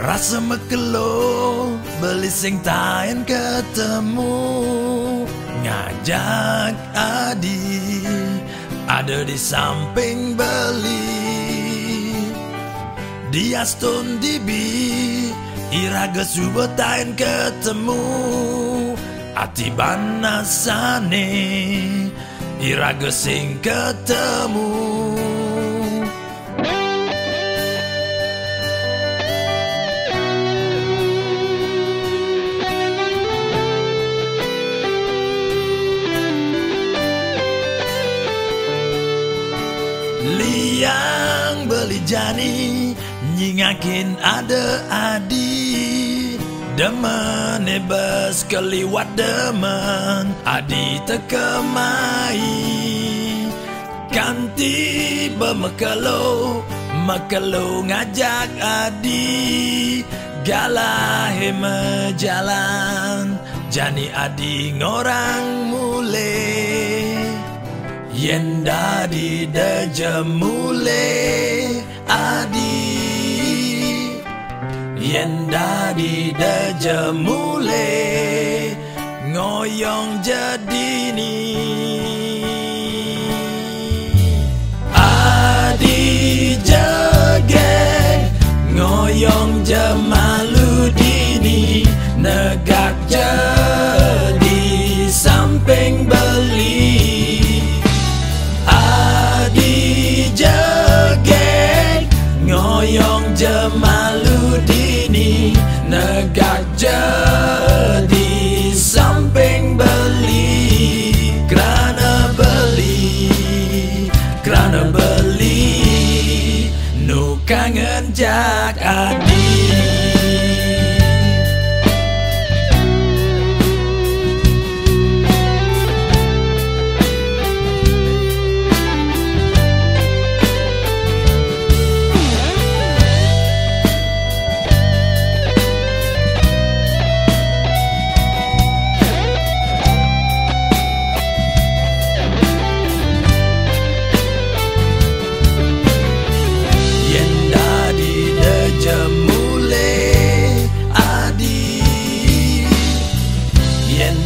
Rasa mekelo beli sing taen ketemu, ngajak adi ada di samping beli. Dia stone dibi iraga subuh taen ketemu, ati banasane iraga sing ketemu. Liang beli jani nyingakin ada adi, demen nebas keliwat demen adi tekemai. Kanti bemekelo mekelo ngajak adi, galahe mejalan jani adi ngorang mule. Yen dadi dejemule adi, yen dadi dejemule ngoyong jadini. Adi jegeng ngoyong jemalu dini, negak jadi samping beli. Jegeng ngoyong jemalu dini, negak jadi samping beli. Kerana beli nu kangen jak adi.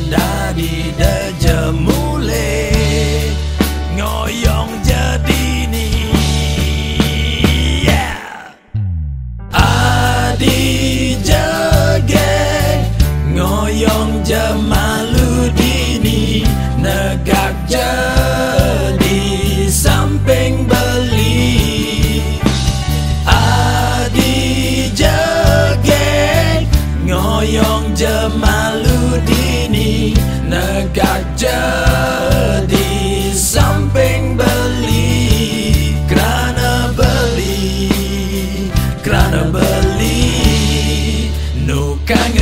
Dadi dejemule ngoyong jadini, yeah. Adi jegeng ngoyong jemalu dini, negak jadi samping beli. Adi jegeng ngoyong jemalu dini, negak jadi samping beli. Kerana beli nu kangen